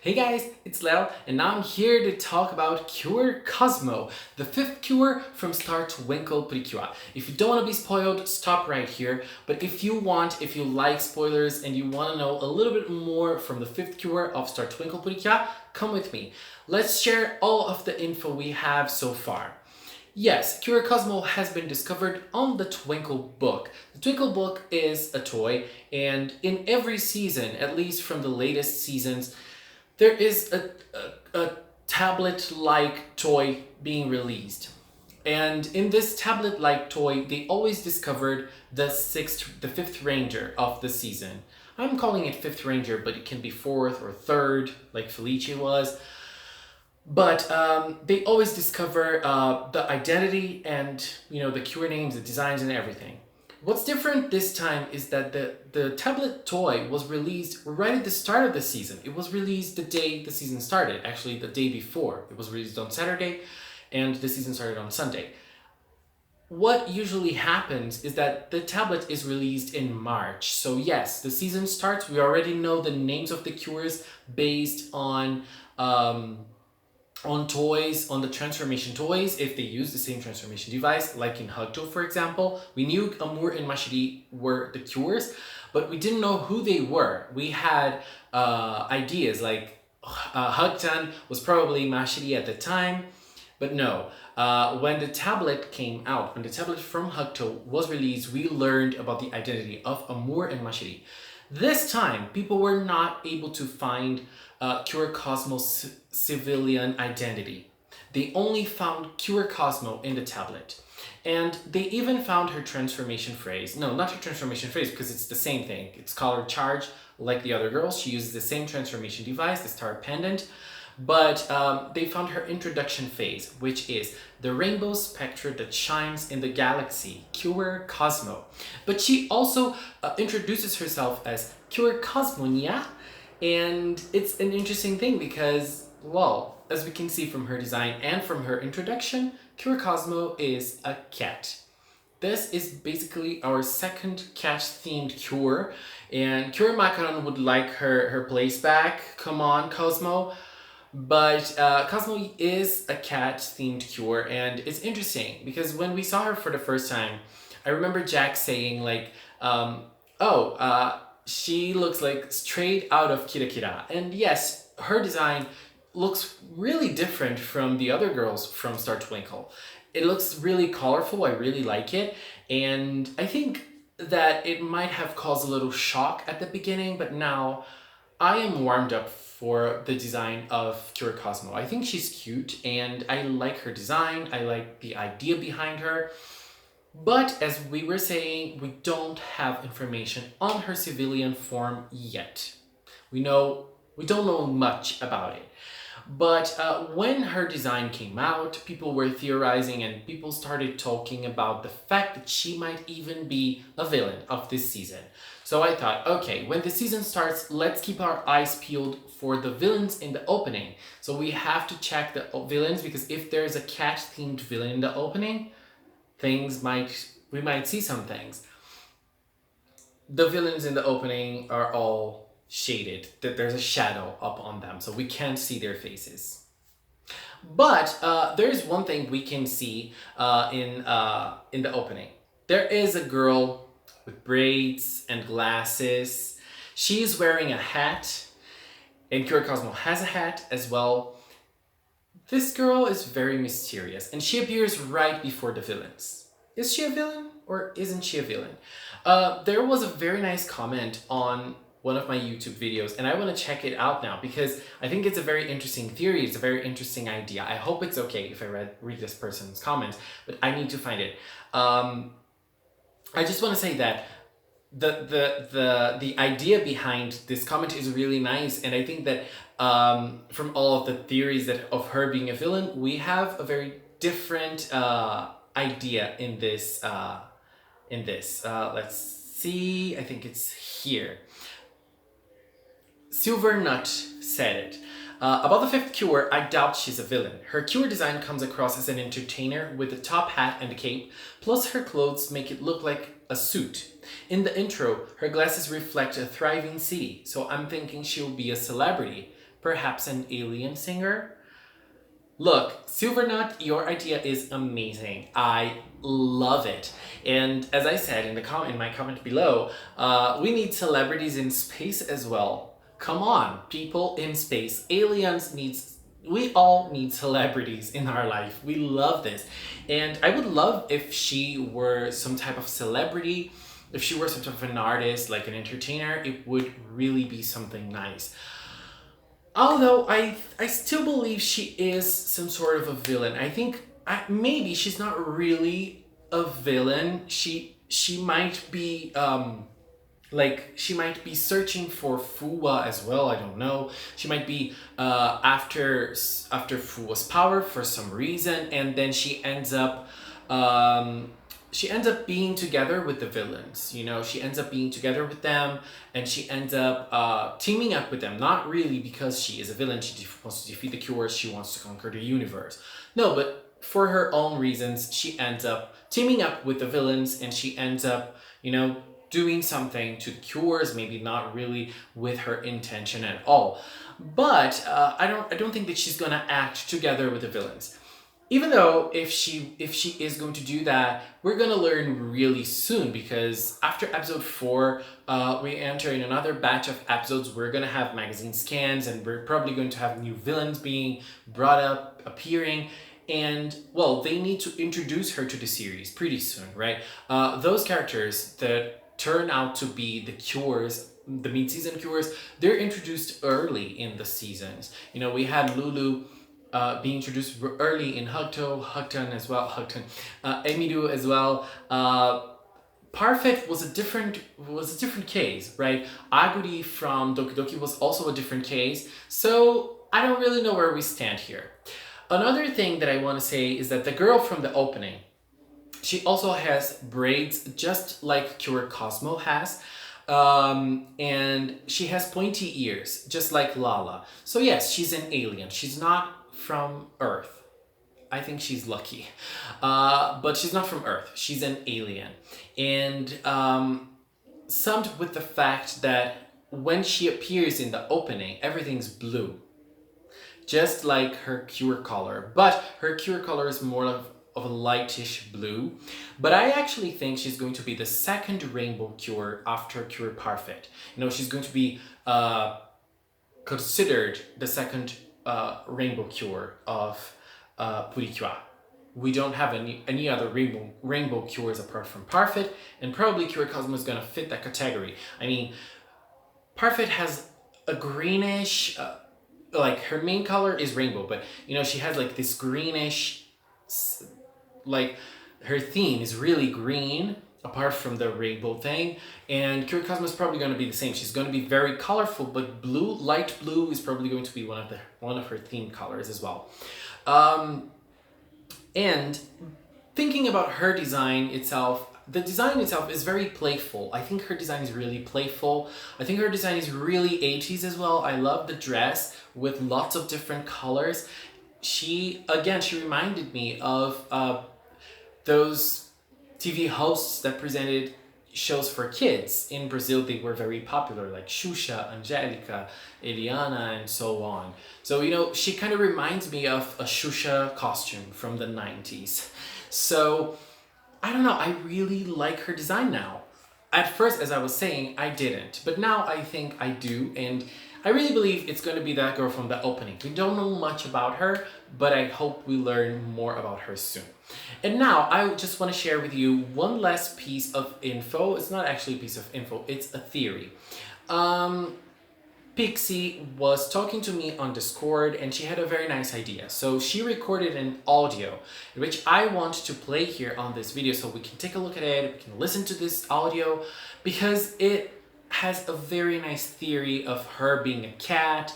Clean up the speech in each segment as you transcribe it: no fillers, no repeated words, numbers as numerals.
Hey guys, it's Lel, and now I'm here to talk about Cure Cosmo, the fifth cure from Star Twinkle Precure. If you don't want to be spoiled, stop right here. But if you like spoilers and you want to know a little bit more from the fifth cure of Star Twinkle Precure, come with me. Let's share all of the info we have so far. Yes, Cure Cosmo has been discovered on the Twinkle book. The Twinkle book is a toy, and in every season, at least from the latest seasons, there is a tablet-like toy being released. And in this tablet-like toy, they always discovered the fifth ranger of the season. I'm calling it fifth ranger, but it can be fourth or third, like Felice was. But they always discover the identity and the cure names, the designs, and everything. What's different this time is that the tablet toy was released right at the start of the season. It was released the day the season started, actually the day before. It was released on Saturday and the season started on Sunday. What usually happens is that the tablet is released in March. So yes, the season starts. We already know the names of the cures based on toys, on the transformation toys, if they use the same transformation device, like in Hugto, for example. We knew Amour and Mashiri were the cures, but we didn't know who they were. We had ideas like Hugtan was probably Mashiri at the time, but no. When the tablet came out, when the tablet from Hugto was released, we learned about the identity of Amour and Mashiri. This time, people were not able to find Cure Cosmo's civilian identity. They only found Cure Cosmo in the tablet. And they even found her transformation phrase. No, not her transformation phrase, because it's the same thing. It's Color Charge, like the other girls. She uses the same transformation device, the Star Pendant. But they found her introduction phase, which is the rainbow spectre that shines in the galaxy, Cure Cosmo. But she also introduces herself as Cure Cosmonia, and it's an interesting thing because, well, as we can see from her design and from her introduction, Cure Cosmo is a cat. This is basically our second cat-themed cure, and Cure Macaron would like her place back. Come on, Cosmo. But Cosmo is a cat-themed cure, and it's interesting because when we saw her for the first time, I remember Jack saying like, she looks like straight out of Kira Kira. And yes, her design looks really different from the other girls from Star Twinkle. It looks really colorful, I really like it, and I think that it might have caused a little shock at the beginning, but now I am warmed up for the design of Cure Cosmo. I think she's cute and I like her design. I like the idea behind her. But as we were saying, we don't have information on her civilian form yet. We don't know much about it. But when her design came out, people were theorizing and people started talking about the fact that she might even be a villain of this season. So I thought, okay, when the season starts, let's keep our eyes peeled for the villains in the opening. So we have to check the villains, because if there's a cat-themed villain in the opening, we might see some things. The villains in the opening are all shaded, that there's a shadow up on them, so we can't see their faces. But there's one thing we can see in the opening. There is a girl with braids and glasses. She's wearing a hat, and Cure Cosmo has a hat as well. This girl is very mysterious, and she appears right before the villains. Is she a villain or isn't she a villain? There was a very nice comment on one of my YouTube videos, and I want to check it out now because I think it's a very interesting theory. It's a very interesting idea. I hope it's okay if I read this person's comments, but I need to find it. I just want to say that the idea behind this comment is really nice, and I think that from all of the theories of her being a villain, we have a very different idea in this. Let's see. I think it's here. Silver Nut said it. About the fifth cure, I doubt she's a villain. Her cure design comes across as an entertainer with a top hat and a cape, plus her clothes make it look like a suit. In the intro, her glasses reflect a thriving city, so I'm thinking she'll be a celebrity. perhaps an alien singer. Look, Silvernut, your idea is amazing. I love it. And as I said in my comment below, we need celebrities in space as well. Come on, people in space. We all need celebrities in our life. We love this. And I would love if she were some type of celebrity, if she were some type of an artist, like an entertainer, it would really be something nice. Although I still believe she is some sort of a villain. I think maybe she's not really a villain. She might be she might be searching for Fuwa as well. I don't know. She might be after Fuwa's power for some reason, and then she ends up being together with the villains. You know, she ends up being together with them, and she ends up teaming up with them. Not really because she is a villain. She wants to defeat the Cures. She wants to conquer the universe. No, but for her own reasons, she ends up teaming up with the villains, and she ends up, you know, doing something to the Cures. Maybe not really with her intention at all. But I don't think that she's gonna act together with the villains. Even though if she is going to do that, we're gonna learn really soon, because after episode 4, we enter in another batch of episodes. We're gonna have magazine scans, and we're probably going to have new villains being brought up, appearing, and well, they need to introduce her to the series pretty soon, right? Those characters that turn out to be the Cures, the mid-season Cures, they're introduced early in the seasons. You know, we had Lulu being introduced early in Hugton as well, Emidu as well. Parfait was a different case, right? Aguri from Doki Doki was also a different case. So I don't really know where we stand here. Another thing that I want to say is that the girl from the opening, she also has braids just like Cure Cosmo has. And she has pointy ears, just like Lala. So yes, she's an alien. She's not from Earth. I think she's lucky. But she's not from Earth. She's an alien. And summed with the fact that when she appears in the opening, everything's blue. Just like her Cure color. But her Cure color is more of a lightish blue. But I actually think she's going to be the second rainbow Cure after Cure Parfait. You know, she's going to be considered the second rainbow Cure of Purikua. We don't have any other rainbow Cures apart from Parfait, and probably Cure Cosmo is gonna fit that category. I mean, Parfait has a greenish, like her main color is rainbow, but you know, she has like this greenish, like her theme is really green apart from the rainbow thing, and Cure Cosmo is probably going to be the same. She's going to be very colorful, but blue, light blue is probably going to be one of her theme colors as well. And thinking about her design itself, the design itself is very playful. I think her design is really playful. I think her design is really 80s as well. I love the dress with lots of different colors. She reminded me of those TV hosts that presented shows for kids. In Brazil, they were very popular, like Xuxa, Angélica, Eliana, and so on. So, you know, she kind of reminds me of a Xuxa costume from the 90s. So, I don't know, I really like her design now. At first, as I was saying, I didn't. But now I think I do, and I really believe it's going to be that girl from the opening. We don't know much about her, but I hope we learn more about her soon. And now, I just want to share with you one last piece of info. It's not actually a piece of info, it's a theory. Pixie was talking to me on Discord, and she had a very nice idea. So she recorded an audio, which I want to play here on this video so we can take a look at it, we can listen to this audio, because it has a very nice theory of her being a cat,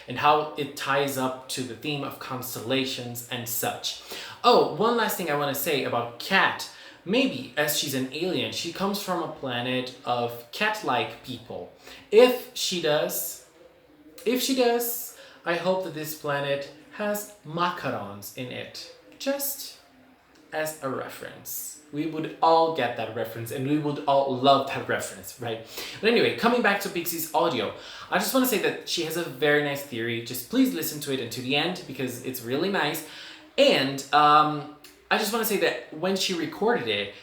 and how it ties up to the theme of constellations and such. Oh, one last thing I want to say about Cat. Maybe, as she's an alien, she comes from a planet of cat-like people. If she does, I hope that this planet has macarons in it. Just as a reference. We would all get that reference and we would all love that reference, right? But anyway, coming back to Pixie's audio, I just want to say that she has a very nice theory. Just please listen to it until the end because it's really nice. And I just want to say that when she recorded it,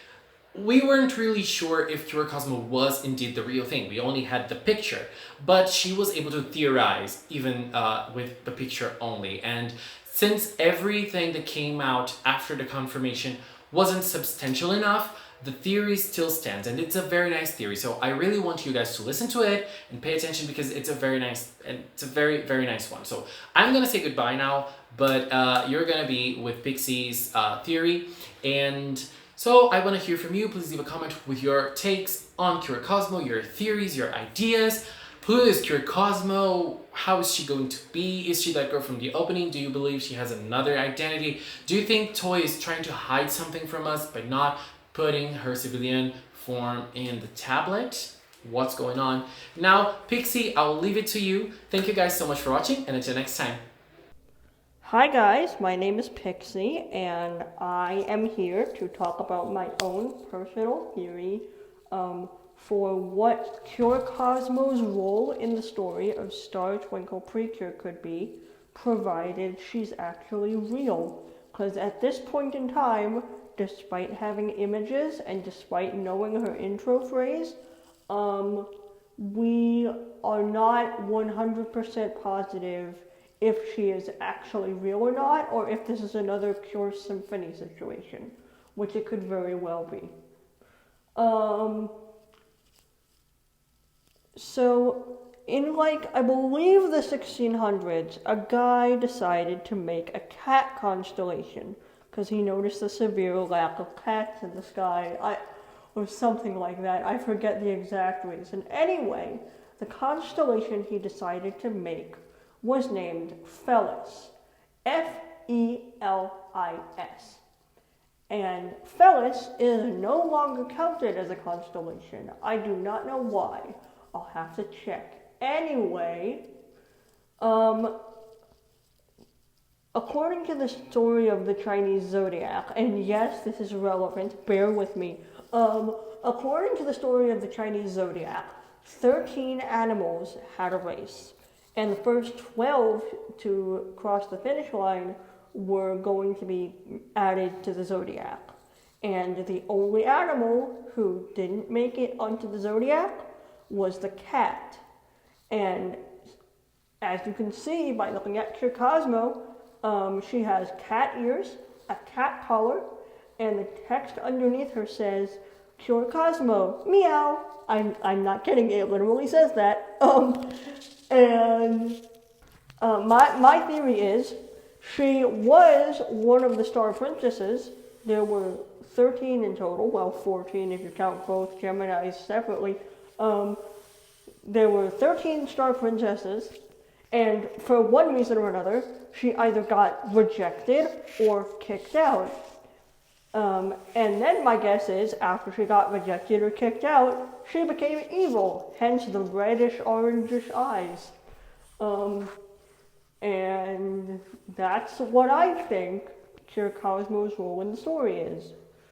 we weren't really sure if Cure Cosmo was indeed the real thing. We only had the picture, but she was able to theorize even with the picture only. And since everything that came out after the confirmation wasn't substantial enough, the theory still stands, and it's a very nice theory. So I really want you guys to listen to it and pay attention because it's a very nice, and it's a very, very nice one. So I'm gonna say goodbye now, but you're gonna be with Pixie's theory. And so I want to hear from you. Please leave a comment with your takes on Cure Cosmo, your theories, your ideas. Who is Cure Cosmo? How is she going to be? Is she that girl from the opening? Do you believe she has another identity? Do you think Toy is trying to hide something from us by not putting her civilian form in the tablet? What's going on? Now, Pixie, I'll leave it to you. Thank you guys so much for watching, and until next time. Hi guys, my name is Pixie, and I am here to talk about my own personal theory for what Cure Cosmo's role in the story of Star Twinkle Precure could be, provided she's actually real. Because at this point in time, despite having images and despite knowing her intro phrase, we are not 100% positive if she is actually real or not, or if this is another Pure Symphony situation, which it could very well be. So, in I believe the 1600s, a guy decided to make a cat constellation, because he noticed a severe lack of cats in the sky, or something like that. I forget the exact reason. Anyway, the constellation he decided to make was named Felis, Felis. And Felis is no longer counted as a constellation. I do not know why. I'll have to check. Anyway, according to the story of the Chinese zodiac, and yes, this is relevant, bear with me. According to the story of the Chinese zodiac, 13 animals had a race. And the first 12 to cross the finish line were going to be added to the zodiac. And the only animal who didn't make it onto the zodiac was the cat. And as you can see by looking at Cure Cosmo, she has cat ears, a cat collar, and the text underneath her says, Cure Cosmo, meow. I'm not kidding, it literally says that. And my theory is she was one of the star princesses. There were 13 in total, well 14 if you count both Geminis separately. There were 13 star princesses, and for one reason or another, she either got rejected or kicked out. And then my guess is, after she got rejected or kicked out, she became evil, hence the reddish-orangish eyes. And that's what I think Cure Cosmo's role in the story is.